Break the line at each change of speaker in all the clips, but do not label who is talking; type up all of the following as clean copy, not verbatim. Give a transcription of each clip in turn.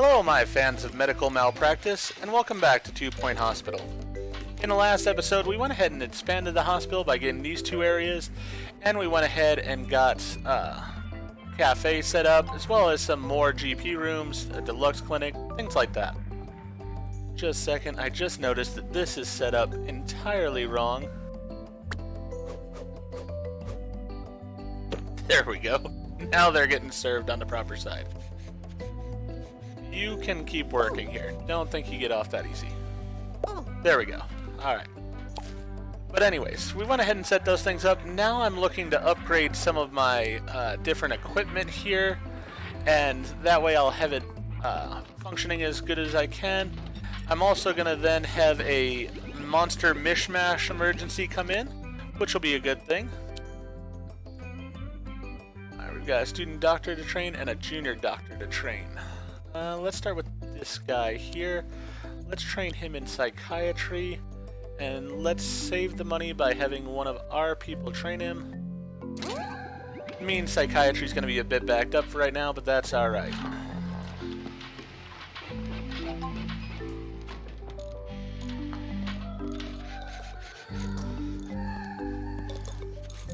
Hello, my fans of medical malpractice, and welcome back to 2 Point Hospital. In the last episode, we went ahead and expanded the hospital by getting these two areas, and we went ahead and got cafe set up, as well as some more GP rooms, a deluxe clinic, things like that. Just a second, I just noticed that this is set up entirely wrong. There we go. Now they're getting served on the proper side. You can keep working here. Don't think you get off that easy. There we go. Alright. But anyways, we went ahead and set those things up. Now I'm looking to upgrade some of my different equipment here. And that way I'll have it functioning as good as I can. I'm also going to then have a monster mishmash emergency come in, which will be a good thing. Alright, we've got a student doctor to train and a junior doctor to train. Let's start with this guy here. Let's train him in psychiatry, and let's save the money by having one of our people train him. It means psychiatry is going to be a bit backed up for right now, but that's alright.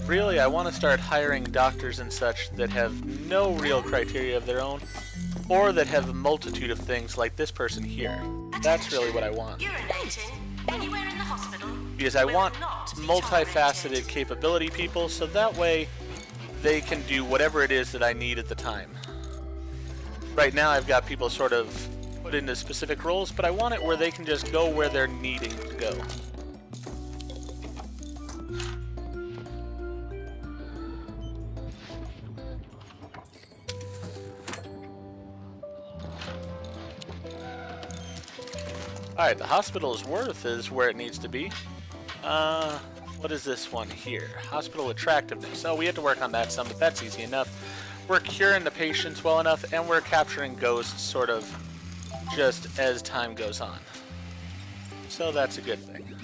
Really, I want to start hiring doctors and such that have no real criteria of their own, or that have a multitude of things like this person here. That's really what I want.
Urinating anywhere in the hospital
because I want multifaceted capability people, so that way they can do whatever it is that I need at the time. Right now I've got people sort of put into specific roles, but I want it where they can just go where they're needing to go. Alright, the hospital's worth is where it needs to be. What is this one here? Hospital attractiveness. Oh, we have to work on that some, but that's easy enough. We're curing the patients well enough, and we're capturing ghosts sort of just as time goes on. So that's a good thing.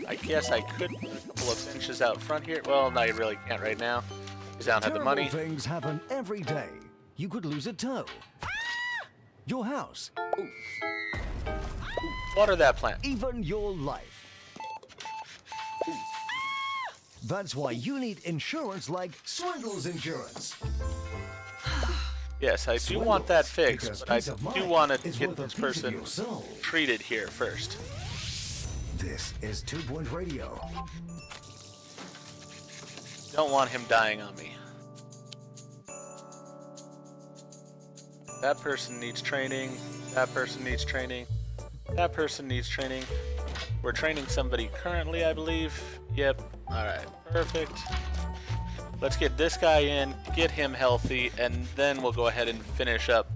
I guess I could put a couple of benches out front here. Well, no, you really can't right now, because I don't have the money.
Terrible things happen every day. You could lose a toe. Your house.
Water that plant.
Even your life. That's why you need insurance like Swindles Insurance.
Yes, I do want that fixed, but I do want to get this person treated here first.
This is 2 Point Radio.
Don't want him dying on me. That person needs training. That person needs training. That person needs training. We're training somebody currently, I believe. Yep. Alright. Perfect. Let's get this guy in, get him healthy, and then we'll go ahead and finish up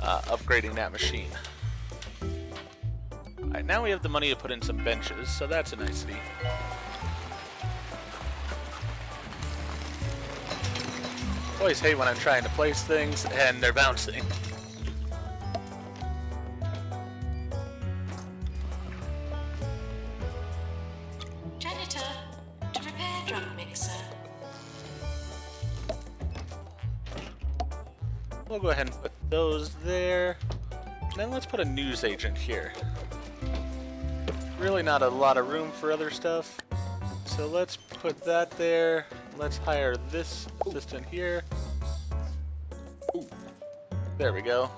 upgrading that machine. Alright, now we have the money to put in some benches, so that's a nicety. Always hate when I'm trying to place things and they're bouncing.
Janitor, to repair drug mixer.
We'll go ahead and put those there. And then let's put a news agent here. Really not a lot of room for other stuff. So let's put that there. Let's hire this assistant here. There we go.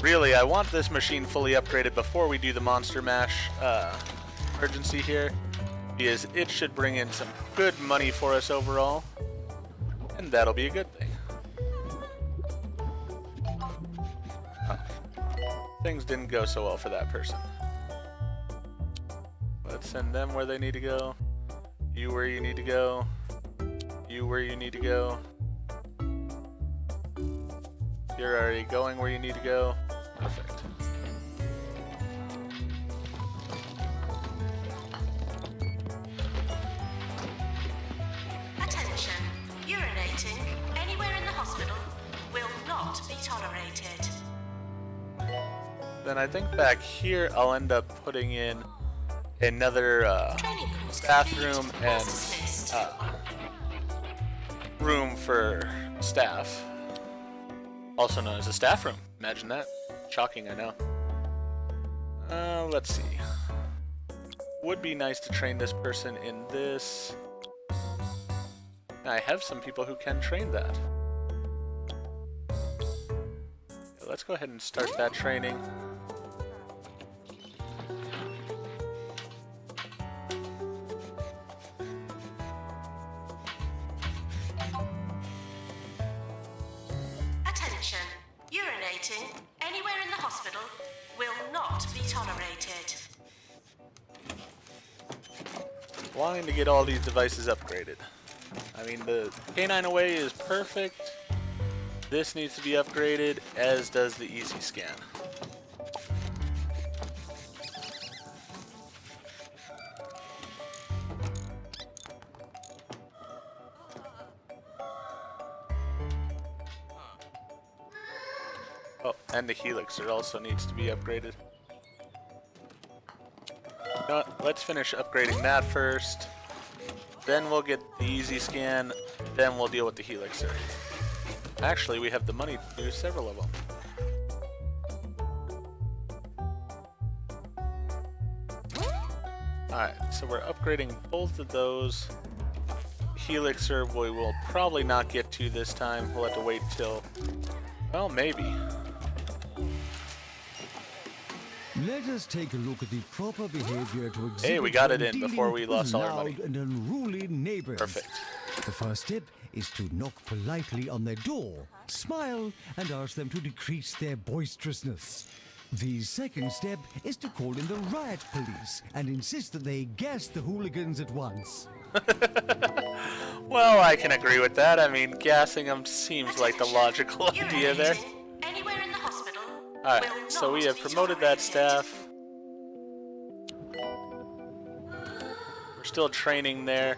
Really, I want this machine fully upgraded before we do the Monster Mash emergency here, because it should bring in some good money for us overall, and that'll be a good thing. Things didn't go so well for that person. Let's send them where they need to go. You where you need to go. You where you need to go. You're already going where you need to go. Perfect.
Attention, urinating anywhere in the hospital will not be tolerated.
then I think back here I'll end up putting in another
Training course
bathroom
complete.
and
As dismissed.
room for staff. Also known as a staff room. Imagine that. Shocking, I know. Let's see. Would be nice to train this person in this. I have some people who can train that. Let's go ahead and start that training.
Attention. Urinating anywhere in the hospital will not be tolerated.
Wanting to get all these devices upgraded. I mean, the K9 Away is perfect. This needs to be upgraded, as does the Easy Scan. Oh, and the Helixer also needs to be upgraded. You know what? Let's finish upgrading that first. Then we'll get the Easy Scan. Then we'll deal with the Helixer. Actually, we have the money to do several of them. Alright, so we're upgrading both of those. Helixer we will probably not get to this time. We'll have to wait till... well, maybe.
Let us take a look at the proper behavior to exhibit
Hey, we got it
when
in before we
dealing
lost
with
all our money.
loud and unruly neighbors.
Perfect.
The first step is to knock politely on their door, smile, and ask them to decrease their boisterousness. The second step is to call in the riot police and insist that they gas the hooligans at once.
Well, I can agree with that. I mean, gassing them seems like the logical idea there.
Urinating anywhere in the hospital
Alright,
will
so we
not
have
be
promoted that
tolerated.
staff. We're still training there.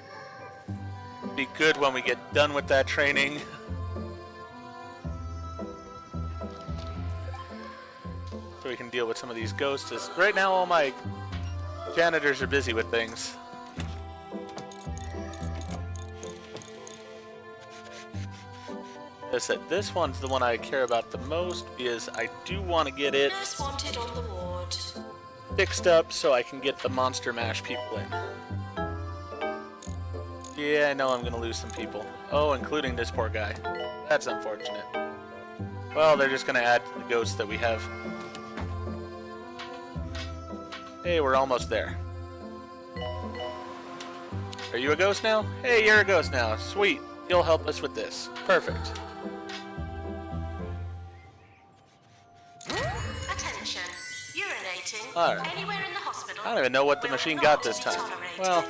Be good when we get done with that training. So we can deal with some of these ghosts. Right now all my janitors are busy with things. As I said, this one's the one I care about the most because I do want to get it
Nurse wanted on the ward.
fixed up so I can get the Monster Mash people in. Yeah, I know I'm gonna lose some people. Oh, including this poor guy. That's unfortunate. Well, they're just gonna add to the ghosts that we have. Hey, we're almost there. Are you a ghost now? Hey, you're a ghost now. Sweet. You'll help us with this. Perfect.
Attention. Urinating
Alright.
anywhere in the hospital.
I don't even know what the
will
machine
not
got this
be
time.
tolerated.
Well,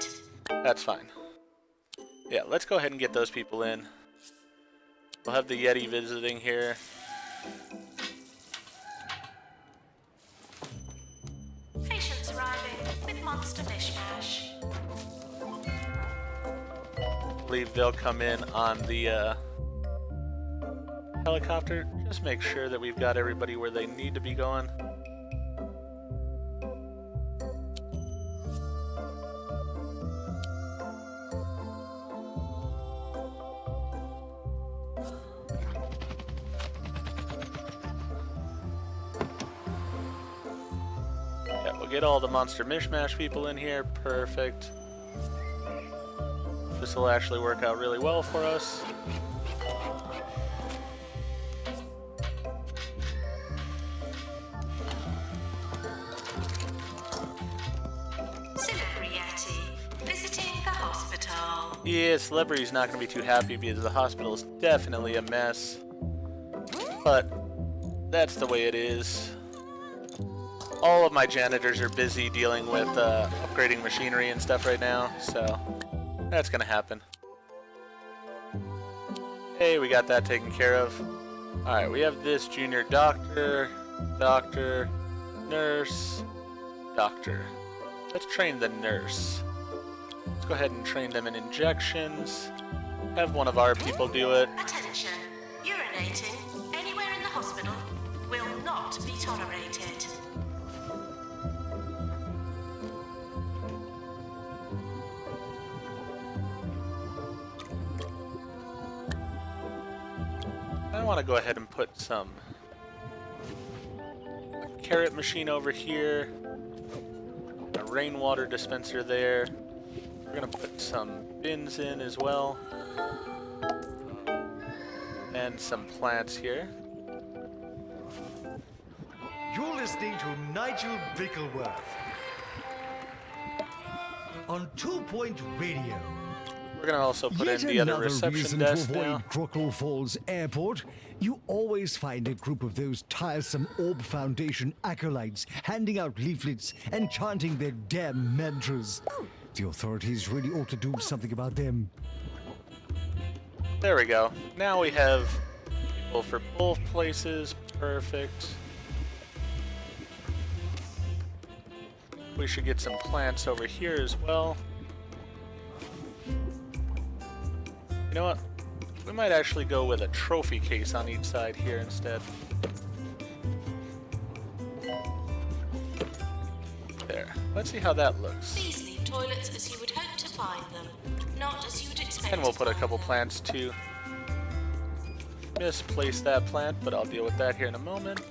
that's fine. Yeah, let's go ahead and get those people in. We'll have the Yeti visiting here.
Patients arriving with monster mishmash.
I believe they'll come in on the helicopter. Just make sure that we've got everybody where they need to be going. Yeah, we'll get all the Monster Mishmash people in here. Perfect. This will actually work out really well for us.
Celebrity visiting the hospital.
Yeah, Celebrity's not going to be too happy because the hospital is definitely a mess. But that's the way it is. All of my janitors are busy dealing with upgrading machinery and stuff right now, so that's going to happen. Hey, we got that taken care of. Alright, we have this junior doctor, nurse, doctor. Let's train the nurse. Let's go ahead and train them in injections. Have one of our people do it.
Attention. Urinating anywhere in the hospital will not be tolerated.
want to go ahead and put some carrot machine over here, a rainwater dispenser there. We're gonna put some bins in as well, and some plants here.
You're listening to Nigel Bickleworth
On 2 Point Radio.
We're gonna also put
Yet
in the other
another
reception
reason
desk
to avoid
now.
Crockle Falls Airport. You always find a group of those tiresome Orb Foundation acolytes handing out leaflets and chanting their damn mantras. The authorities really ought to do something about them.
There we go. Now we have people for both places. Perfect. We should get some plants over here as well. You know what? We might actually go with a trophy case on each side here instead. There. Let's see how that looks.
Please leave toilets as you would hope to find them, not as you would expect.
And we'll
to
put a
find
couple
them.
plants too. Misplaced that plant, but I'll deal with that here in a moment.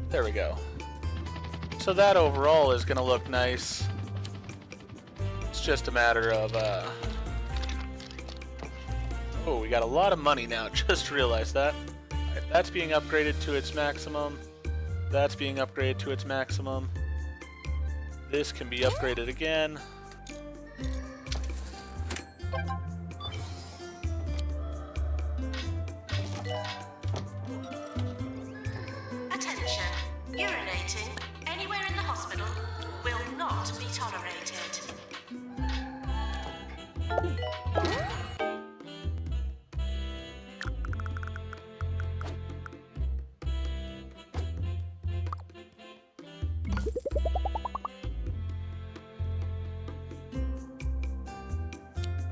There we go. So that overall is going to look nice. It's just a matter of, oh, we got a lot of money now. Just realized that. Alright, that's being upgraded to its maximum. That's being upgraded to its maximum. This can be upgraded again.
Attention. Urinating anywhere in the hospital will not be tolerated.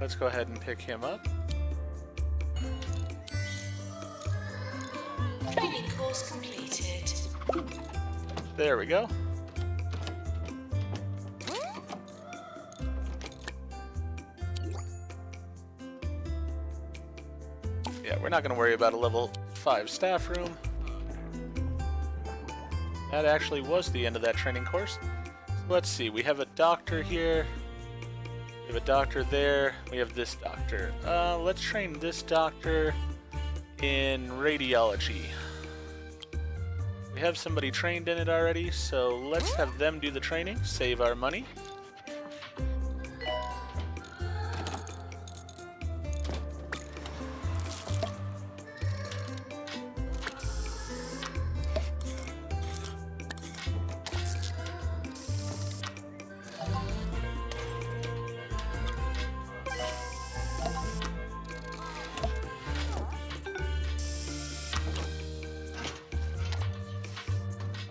Let's go ahead and pick him up.
Training course completed.
There we go. Yeah, we're not going to worry about a level 5 staff room. That actually was the end of that training course. So let's see, we have a doctor here. We have a doctor there. We have this doctor. Let's train this doctor in radiology. We have somebody trained in it already, so let's have them do the training, save our money.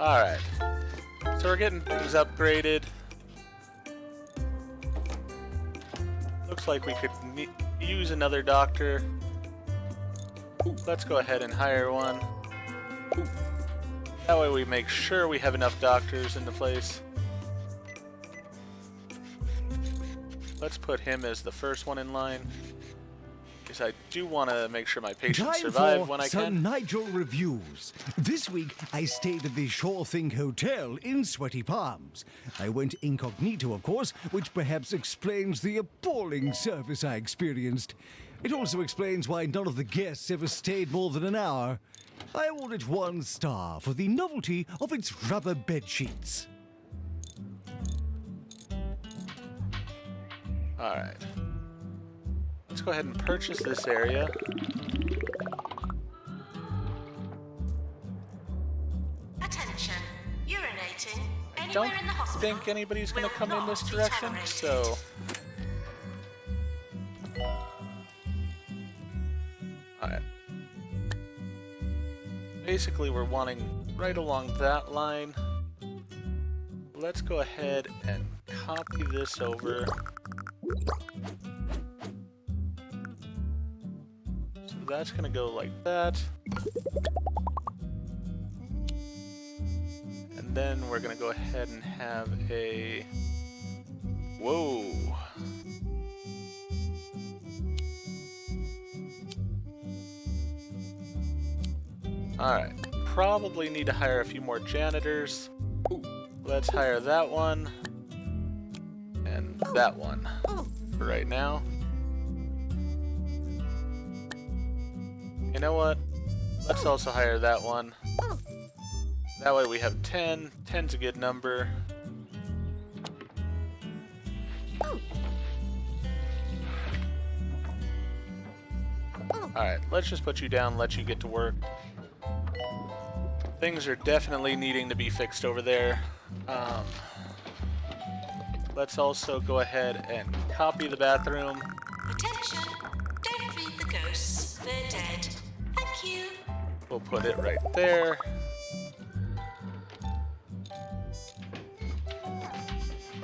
Alright, so we're getting things upgraded. Looks like we could use another doctor. Let's go ahead and hire one. That way we make sure we have enough doctors in the place. Let's put him as the first one in line, because I do want to make sure my patients survive when I
some
can.
Nigel reviews. This week, I stayed at the Sure Thing Hotel in Sweaty Palms. I went incognito, of course, which perhaps explains the appalling service I experienced. It also explains why none of the guests ever stayed more than an hour. I award it 1 star for the novelty of its rubber bed sheets.
Alright. Let's go ahead and purchase this area.
Attention. Urinating
I
anywhere
don't
in the hospital
think anybody's going
will
to come in
not
this
be
direction,
tolerated.
so... Alright. Basically, we're wanting right along that line. Let's go ahead and copy this over. So that's going to go like that. And then we're going to go ahead and have a... Whoa! Alright, probably need to hire a few more janitors. Let's hire that one. And that one for right now. You know what? Let's also hire that one. That way we have 10. 10's a good number. Alright, let's just put you down, let you get to work. Things are definitely needing to be fixed over there. Let's also go ahead and copy the bathroom.
Attention! Don't feed the ghosts. They're dead. Thank you.
We'll put it right there.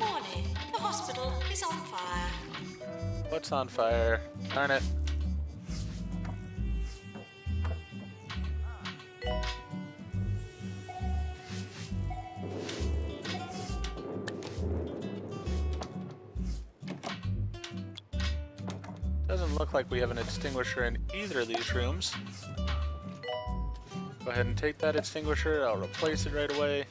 Warning, the hospital is on fire.
What's on fire? Darn it. Doesn't look like we have an extinguisher in either of these rooms. Go ahead and take that extinguisher. I'll replace it right away.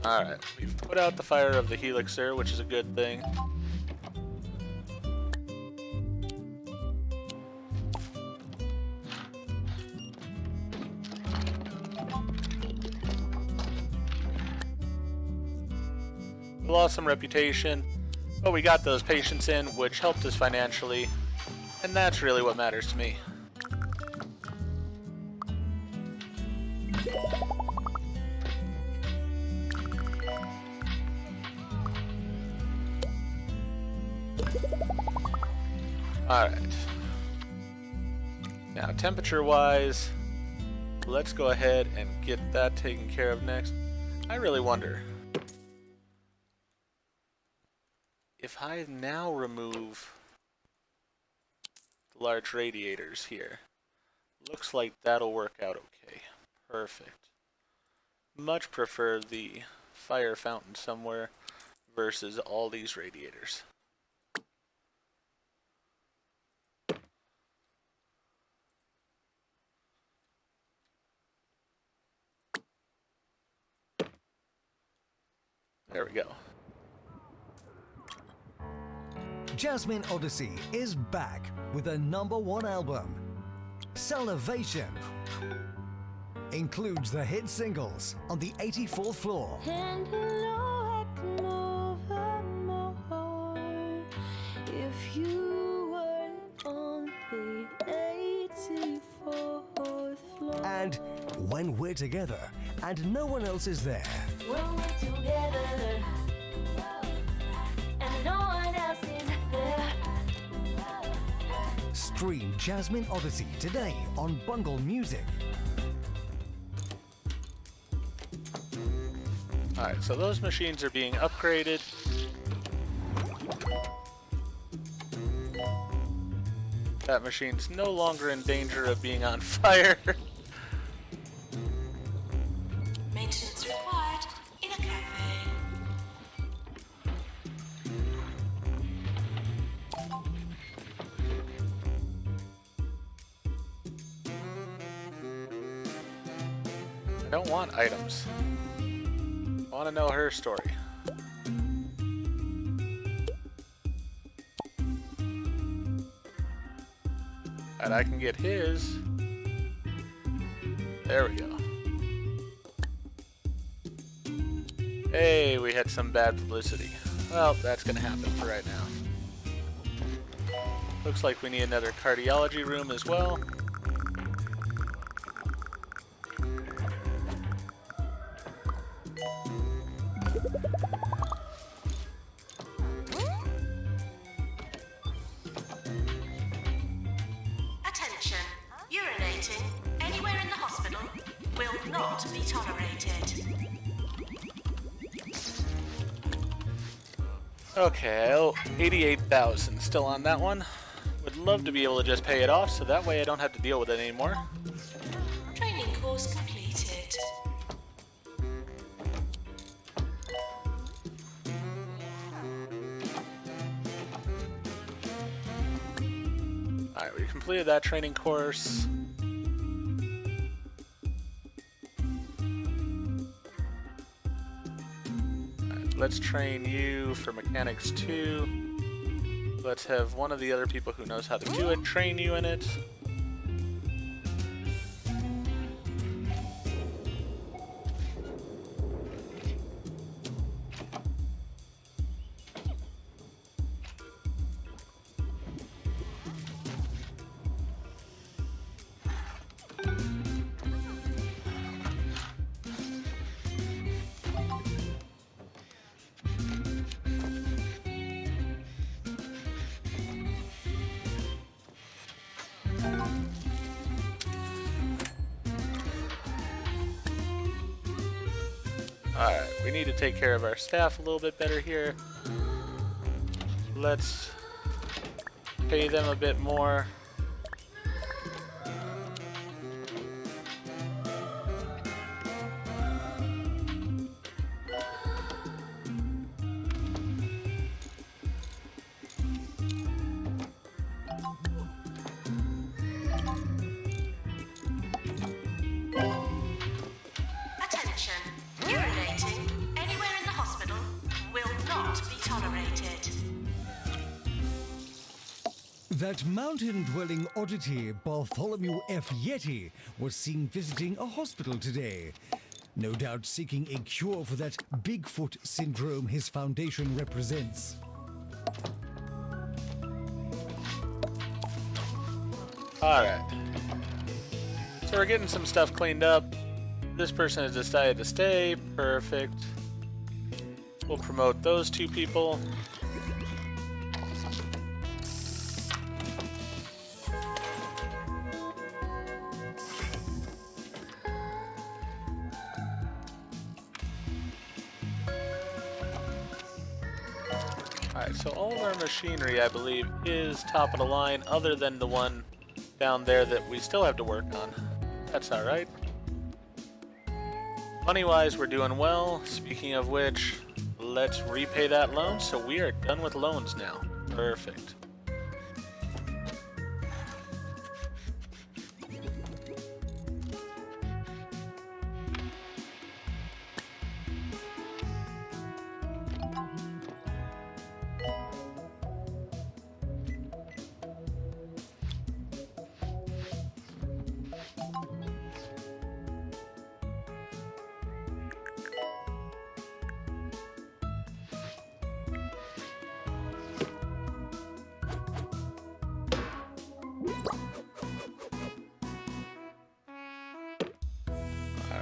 Alright, we've put out the fire of the Helixer, which is a good thing. We lost some reputation, but we got those patients in, which helped us financially, and that's really what matters to me. Alright. Now, temperature-wise, let's go ahead and get that taken care of next. I really wonder if I now remove the large radiators here. Looks like that'll work out okay. Perfect. Much prefer the fire fountain somewhere versus all these radiators. There we go.
Jasmine Odyssey is back with a #1 album. Salivation includes the hit singles On the 84th Floor,
And you know I can move more if you were on the 84th floor.
and When We're Together and No One Else Is There.
When we're together and no one else is there.
Stream Jasmine Odyssey today on Bungle Music.
Alright, so those machines are being upgraded. That machine's no longer in danger of being on fire.
Maintenance required in a cafe.
I don't want items. I want to know her story. And I can get his. There we go. Hey, we had some bad publicity. Well, that's gonna happen for right now. Looks like we need another cardiology room as well.
Attention. Urinating anywhere in the hospital will not be tolerated.
Okay, I owe 88,000 still on that one. Would love to be able to just pay it off so that way I don't have to deal with it anymore.
Training course completed.
Alright, we completed that training course. let's train you for Mechanics 2. Let's have one of the other people who knows how to do it train you in it. Alright, we need to take care of our staff a little bit better here. Let's pay them a bit more.
Attention. Urinating anywhere in the hospital will not be tolerated.
That mountain-dwelling oddity, Bartholomew F. Yeti, was seen visiting a hospital today. No doubt seeking a cure for that Bigfoot syndrome his foundation represents.
Alright. So we're getting some stuff cleaned up. This person has decided to stay. Perfect. We'll promote those two people. Alright, so all of our machinery, I believe, is top of the line, other than the one down there that we still have to work on. That's alright. Money-wise, we're doing well. Speaking of which, let's repay that loan, so we are done with loans now. Perfect.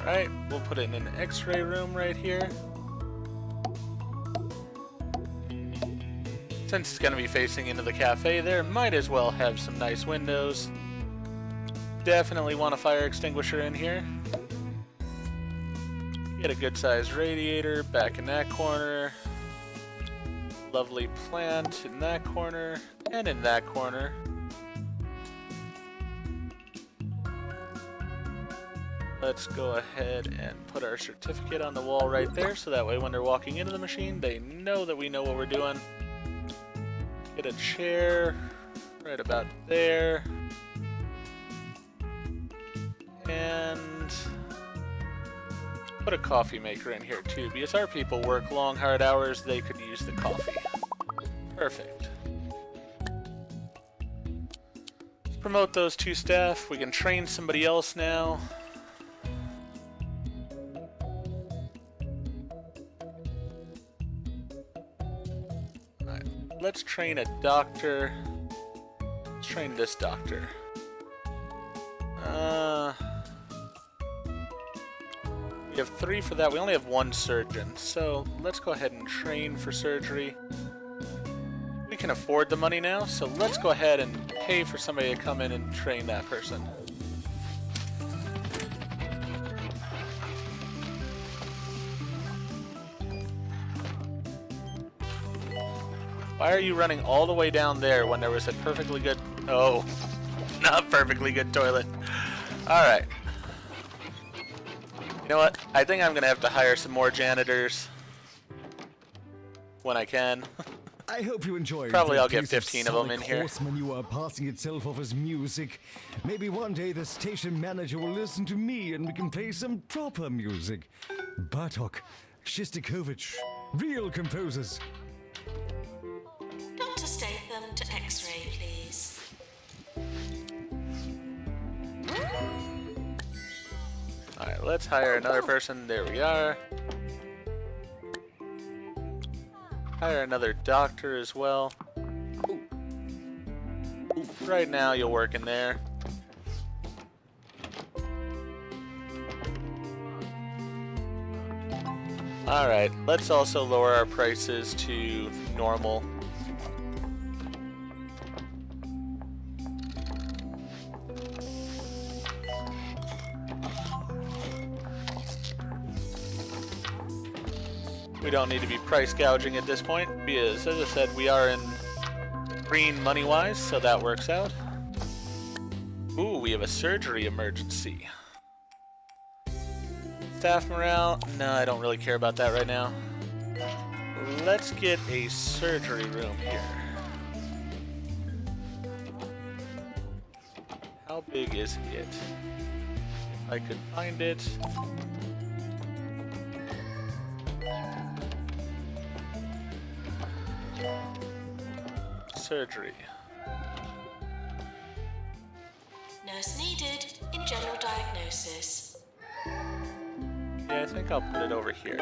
Alright, we'll put it in an x-ray room right here. Since it's going to be facing into the cafe there, might as well have some nice windows. Definitely want a fire extinguisher in here. Get a good sized radiator back in that corner. Lovely plant in that corner and in that corner. Let's go ahead and put our certificate on the wall right there, so that way when they're walking into the machine, they know that we know what we're doing. Get a chair right about there. And put a coffee maker in here too, because our people work long, hard hours, they could use the coffee. Perfect. Let's promote those two staff. We can train somebody else now. Let's train a doctor. Let's train this doctor. We have 3 for that. We only have 1 surgeon. So let's go ahead and train for surgery. We can afford the money now, so let's go ahead and pay for somebody to come in and train that person. Why are you running all the way down there when there was a perfectly good... Oh, not perfectly good toilet. Alright. You know what? I think I'm going to have to hire some more janitors. When I can.
I hope you enjoyed.
Probably
the
I'll get
piece
15 of them in
Sonic
here.
Horse manure passing itself off as music. Maybe one day the station manager will listen to me and we can play some proper music. Bartok Shostakovich, Real composers.
Dr. Statham to X-ray, please.
Alright, let's hire another person. There we are. Hire another doctor as well. Right now, you'll work in there. Alright, let's also lower our prices to normal. We don't need to be price gouging at this point, because as I said, we are in green money-wise, so that works out. Ooh, we have a surgery emergency. Staff morale? No, I don't really care about that right now. Let's get a surgery room here. How big is it? If I could find it. Surgery.
Nurse needed in general diagnosis.
Yeah, I think I'll put it over here.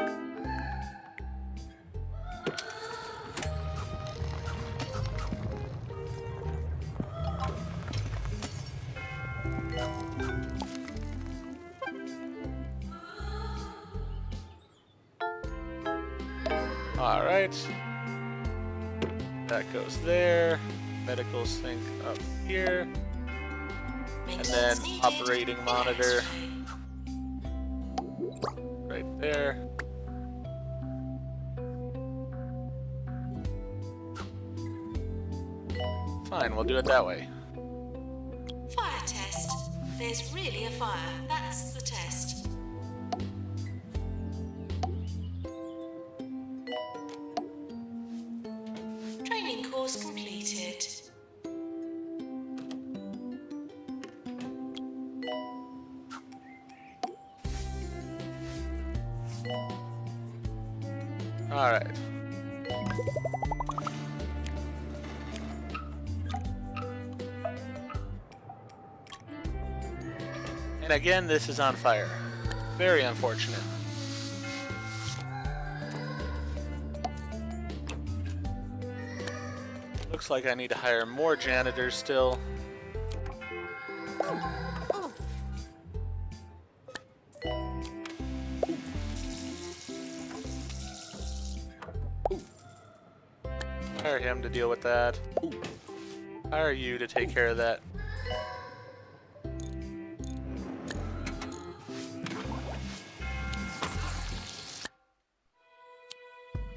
All right. That goes there. Medicals sync up here. And then
Maintenance needed
operating
in
monitor
X-ray.
right there. Fine, we'll do it that way.
Fire test. There's really a fire. That's the test. Training course completed.
All right. And again, this is on fire. Very unfortunate. Looks like I need to hire more janitors still. Hire him to deal with that. Hire you to take care of that.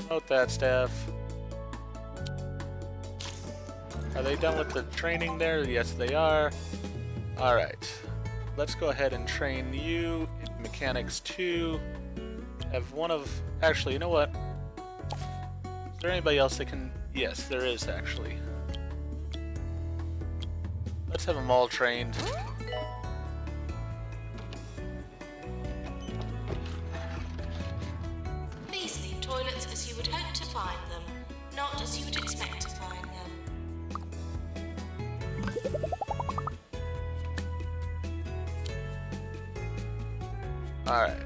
Note that, staff. Are they done with the training there? Yes, they are. Alright. Let's go ahead and train you in Mechanics 2. Have one of... Actually, you know what? Is there anybody else that can... Yes, there is, actually. Let's have them all trained.
Please leave toilets as you would hope to find them, not as you would expect to find them.
Alright.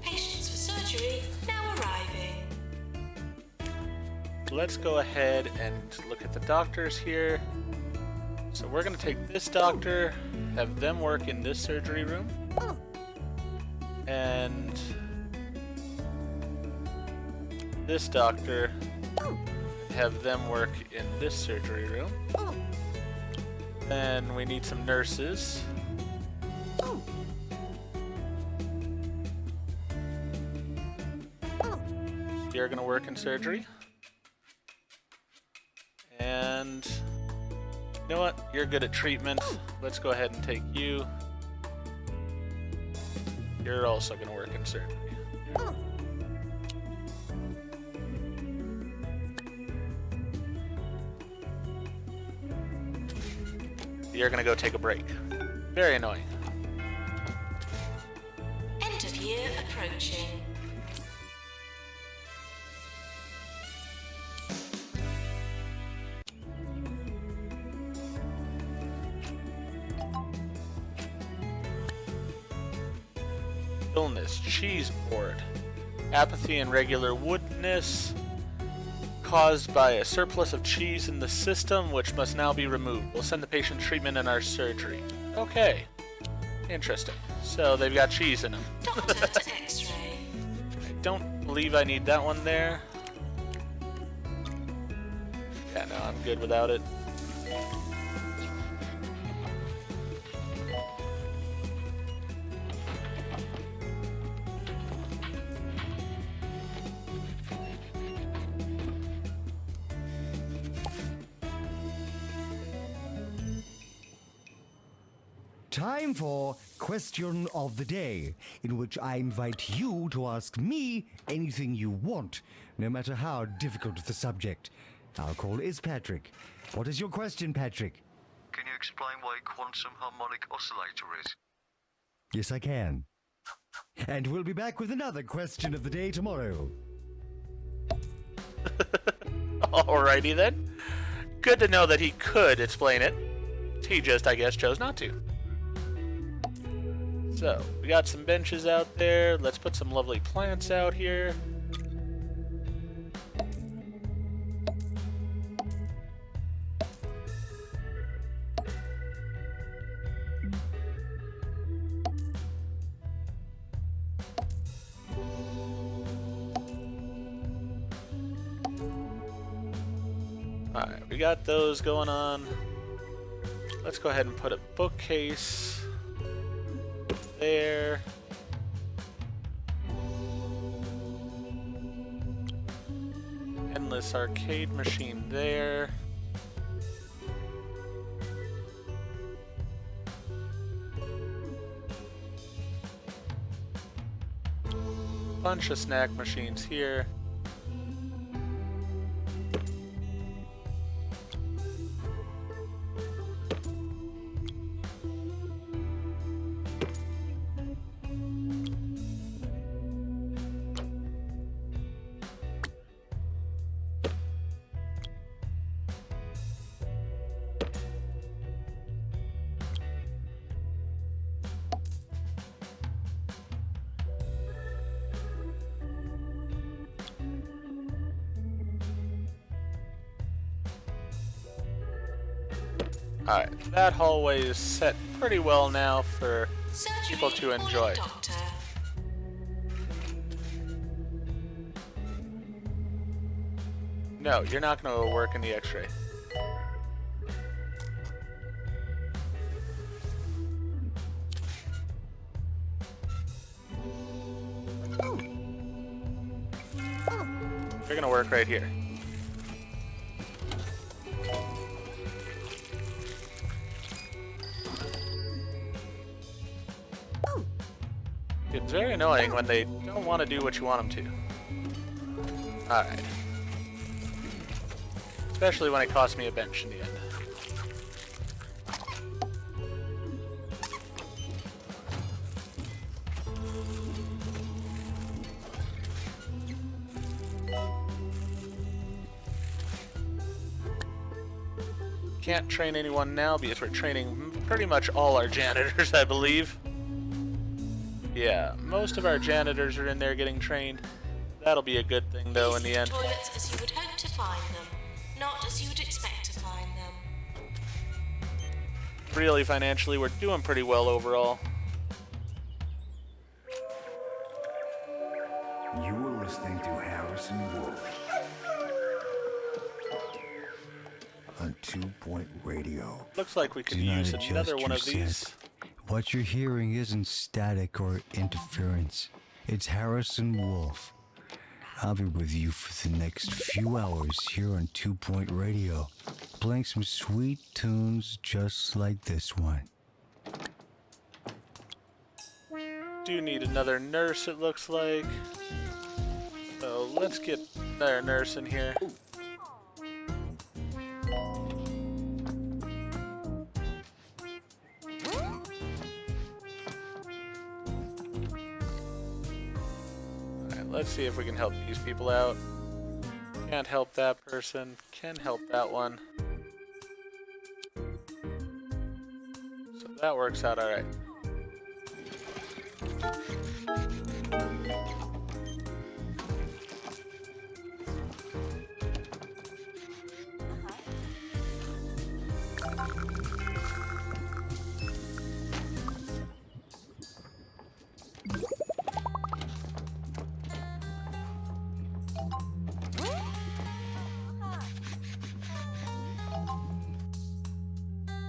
Patients for surgery now arriving.
Let's go ahead and look at the doctors here. So we're going to take this doctor, have them work in this surgery room. And this doctor, have them work in this surgery room. Then we need some nurses. You're going to work in surgery. And you know what? You're good at treatment. Let's go ahead and take you. You're also going to work in surgery. You're going to go take a break. Very annoying.
End of year approaching.
illness, cheese board, apathy and regular woodness, caused by a surplus of cheese in the system, which must now be removed. We'll send the patient treatment in our surgery. Okay. Interesting. So they've got cheese in them.
Doctor to X-ray.
I don't believe I need that one there. Yeah, no, I'm good without it.
Time for Question of the Day, in which I invite you to ask me anything you want, no matter how difficult the subject. Our call is Patrick. What is your question, Patrick?
Can you explain what a quantum harmonic oscillator is?
Yes, I can. And we'll be back with another Question of the Day tomorrow.
Alrighty then. Good to know that he could explain it. He just, I guess, chose not to. So, we got some benches out there. Let's put some lovely plants out here. Alright, we got those going on. Let's go ahead and put a bookcase there. Endless arcade machine there. Bunch of snack machines here. Alright, that hallway is set pretty well now for
Surgery
people to
or
enjoy.
Doctor.
No, you're not going to work in the X-ray. You're going to work right here. It's very annoying when they don't want to do what you want them to. Alright. Especially when it costs me a bench in the end. Can't train anyone now because we're training pretty much all our janitors, I believe. Yeah, most of our janitors are in there getting trained. That'll be a good thing, though, in the end.
Toilets as you would hope to find them, not as you would expect to find them.
Really, financially, we're doing pretty well overall.
You are listening to Harrison Wolf on 2 Point Radio.
Looks like we could
Do not
use
adjust
another one
your
of these.
set. What you're hearing isn't static or interference. It's Harrison Wolf. I'll be with you for the next few hours here on 2 Point Radio, playing some sweet tunes just like this one.
Do need another nurse, it looks like. So let's get another nurse in here. Alright, let's see if we can help these people out. Can't help that person. Can help that one. So that works out alright.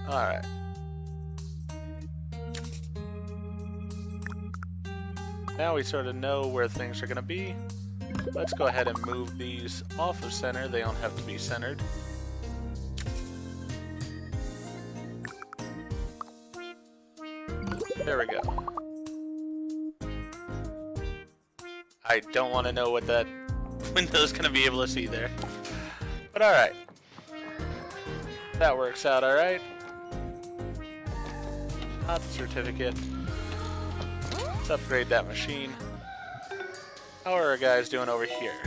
Alright. Now we sort of know where things are going to be. Let's go ahead and move these off of center. They don't have to be centered. There we go. I don't want to know what that window's going to be able to see there. But alright. That works out alright. Not the certificate. Let's upgrade that machine. How are our guys doing over here?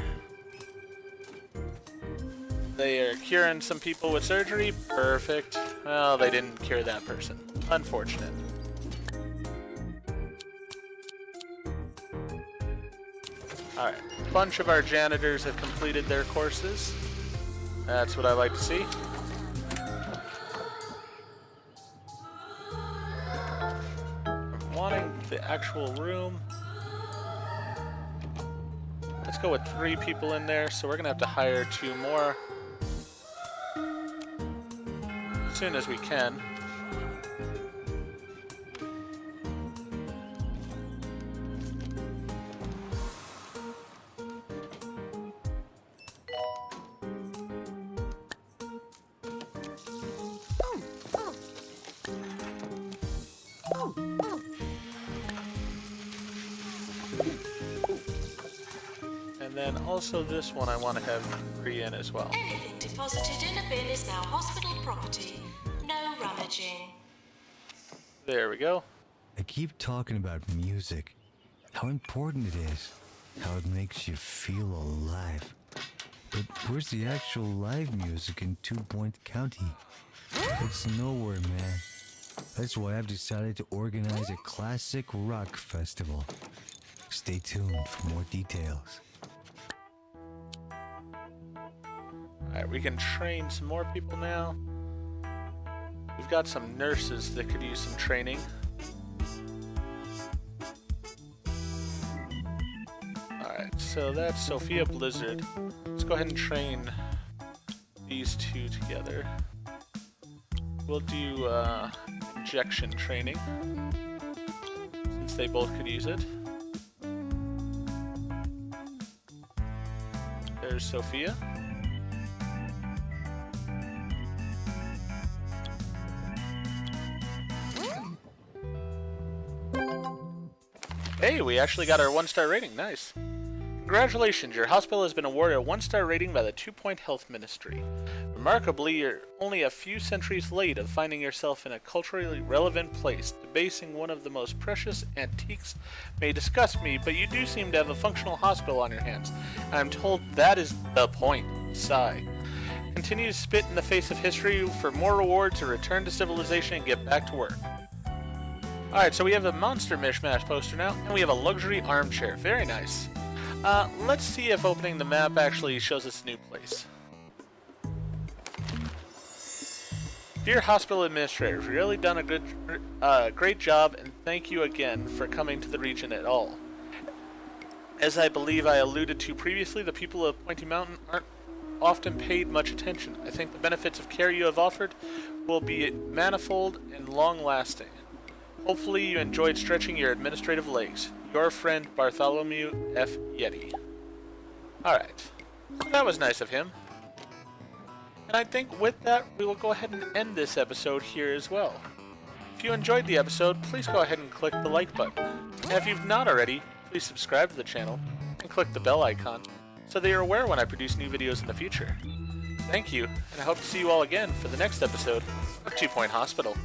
They are curing some people with surgery. Perfect. Well, they didn't cure that person. Unfortunate. Alright. A bunch of our janitors have completed their courses. That's what I like to see. Wanting the actual room. Let's go with 3 people in there, so we're gonna have to hire 2 more as soon as we can. And then also this one I want to have 3 in as well.
Anything deposited in a bin is now hospital property. No rummaging.
There we go.
I keep talking about music, how important it is, how it makes you feel alive. But where's the actual live music in Two Point County? It's nowhere, man. That's why I've decided to organize a classic rock festival. Stay tuned for more details.
Alright, we can train some more people now. We've got some nurses that could use some training. Alright, so that's Sophia Blizzard. Let's go ahead and train these 2 together. We'll do injection training, since they both could use it. There's Sophia. Hey, we actually got our 1-star rating. Nice. Congratulations, your hospital has been awarded a 1-star rating by the 2 Point Health Ministry. Remarkably, you're only a few centuries late of finding yourself in a culturally relevant place. Debasing one of the most precious antiques may disgust me, but you do seem to have a functional hospital on your hands. I'm told that is the point. Sigh. Continue to spit in the face of history for more rewards or return to civilization and get back to work. Alright, so we have a Monster Mishmash poster now, and we have a luxury armchair. Very nice. Let's see if opening the map actually shows us a new place. Dear Hospital Administrator, you've really done a great job, and thank you again for coming to the region at all. As I believe I alluded to previously, the people of Pointy Mountain aren't often paid much attention. I think the benefits of care you have offered will be manifold and long-lasting. Hopefully you enjoyed stretching your administrative legs. Your friend Bartholomew F. Yeti. Alright. So that was nice of him. And I think with that, we will go ahead and end this episode here as well. If you enjoyed the episode, please go ahead and click the like button. And if you've not already, please subscribe to the channel and click the bell icon so that you're aware when I produce new videos in the future. Thank you, and I hope to see you all again for the next episode of 2 Point Hospital.